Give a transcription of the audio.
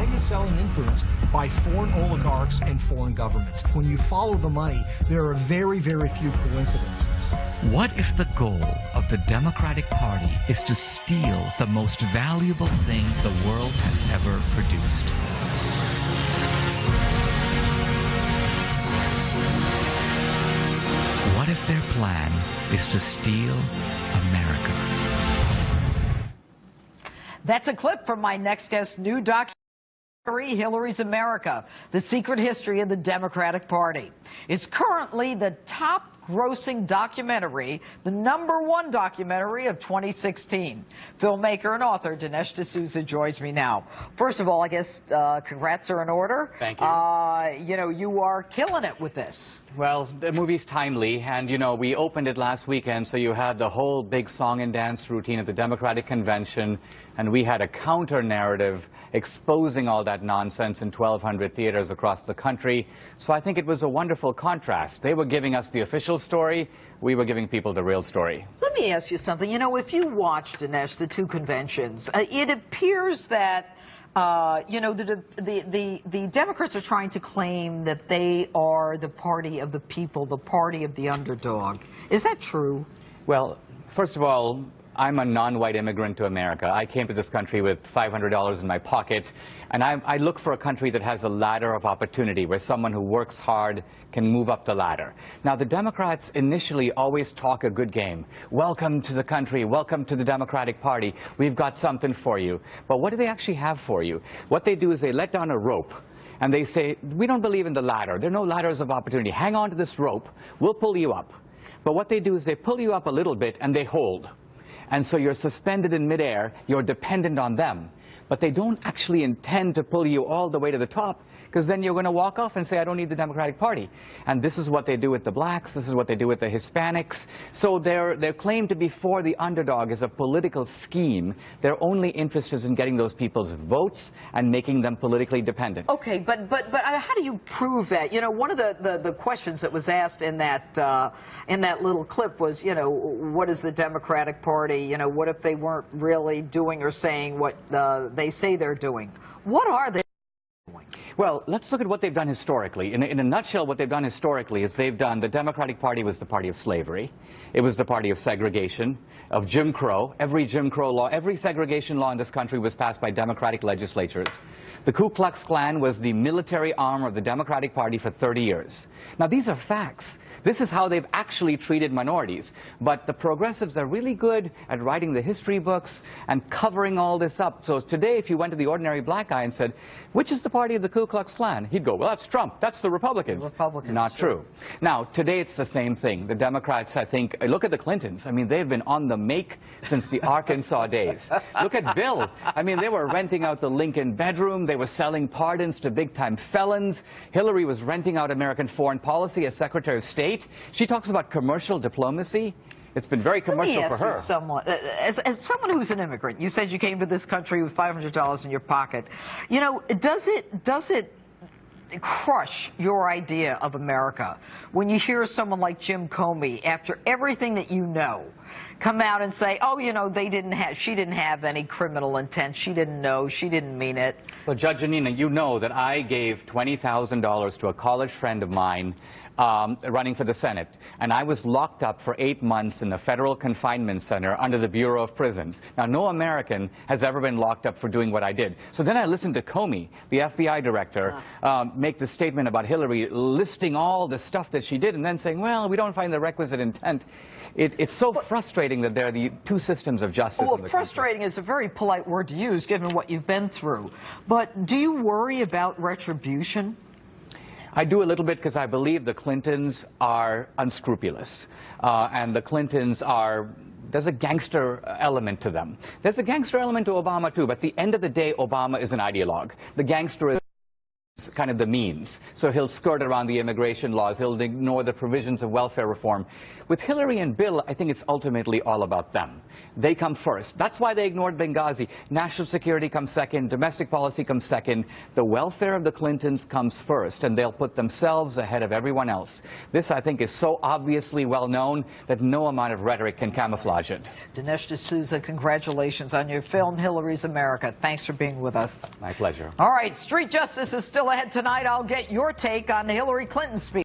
buying and selling influence by foreign oligarchs and foreign governments. When you follow the money, there are very, very few coincidences. What if the goal of the Democratic Party is to steal the most valuable thing the world has ever produced? What if their plan is to steal America? That's a clip from my next guest's new documentary, Hillary's America, The Secret History of the Democratic Party. It's currently the top grossing documentary, the #1 documentary of 2016. Filmmaker and author Dinesh DSouza joins me now. First of all, I guess congrats are in order. Thank you. You know, you are killing it with this. Well, the movie's timely, and you know, we opened it last weekend, so you had the whole big song and dance routine at the Democratic Convention, and we had a counter-narrative exposing all that nonsense in 1,200 theaters across the country. So I think it was a wonderful contrast. They were giving us the official story, we were giving people the real story. Let me ask you something. You know, if you watch, Dinesh, the two conventions, it appears that you know, the Democrats are trying to claim that they are the party of the people, the party of the underdog. Is that true? Well, first of all, I'm a non-white immigrant to America. I came to this country with $500 in my pocket, and I look for a country that has a ladder of opportunity, where someone who works hard can move up the ladder. Now, the Democrats initially always talk a good game. Welcome to the country. Welcome to the Democratic Party. We've got something for you. But what do they actually have for you? What they do is they let down a rope, and they say, we don't believe in the ladder. There are no ladders of opportunity. Hang on to this rope. We'll pull you up. But what they do is they pull you up a little bit, and they hold. And so you're suspended in midair, you're dependent on them. But they don't actually intend to pull you all the way to the top, because then you're going to walk off and say, I don't need the Democratic Party. And this is what they do with the blacks, this is what they do with the Hispanics. So their claim to be for the underdog is a political scheme. Their only interest is in getting those people's votes and making them politically dependent. Okay, but how do you prove that? You know, one of the questions that was asked in that little clip was, you know, what is the Democratic Party? You know, what if they weren't really doing or saying what they say they're doing? What are they doing? Well, let's look at what they've done historically. In a nutshell, what they've done historically is the Democratic Party was the party of slavery. It was the party of segregation, of Jim Crow. Every Jim Crow law, every segregation law in this country was passed by Democratic legislatures. The Ku Klux Klan was the military arm of the Democratic Party for 30 years. Now, these are facts. This is how they've actually treated minorities. But the progressives are really good at writing the history books and covering all this up. So today, if you went to the ordinary black guy and said, which is the party of the Ku Klux Klan? He'd go, well, that's Trump. That's the Republicans. The Republicans. Not true. Now, today it's the same thing. The Democrats, I think, look at the Clintons. I mean, they've been on the make since the Arkansas days. Look at Bill. I mean, they were renting out the Lincoln bedroom. They were selling pardons to big-time felons. Hillary was renting out American foreign policy as Secretary of State. She talks about commercial diplomacy. It's been very commercial for her. As someone who's an immigrant, you said you came to this country with $500 in your pocket. You know, does it crush your idea of America when you hear someone like Jim Comey, after everything that you know, come out and say, oh, you know, she didn't have any criminal intent, she didn't know, she didn't mean it? Well, Judge Jeanine, you know that I gave $20,000 to a college friend of mine running for the Senate, and I was locked up for 8 months in a federal confinement center under the Bureau of Prisons. Now, no American has ever been locked up for doing what I did. So then I listened to Comey, the FBI director, make the statement about Hillary, listing all the stuff that she did, and then saying, well, we don't find the requisite intent. It's so frustrating that there are the two systems of justice. Well, frustrating is a very polite word to use, given what you've been through. But do you worry about retribution? I do a little bit, because I believe the Clintons are unscrupulous. And the Clintons there's a gangster element to them. There's a gangster element to Obama, too. But at the end of the day, Obama is an ideologue. The gangster is kind of the means. So he'll skirt around the immigration laws. He'll ignore the provisions of welfare reform. With Hillary and Bill, I think it's ultimately all about them. They come first. That's why they ignored Benghazi. National security comes second. Domestic policy comes second. The welfare of the Clintons comes first, and they'll put themselves ahead of everyone else. This, I think, is so obviously well known that no amount of rhetoric can camouflage it. Dinesh D'Souza, congratulations on your film, Hillary's America. Thanks for being with us. My pleasure. All right, Street Justice is still ahead tonight. I'll get your take on Hillary Clinton's speech.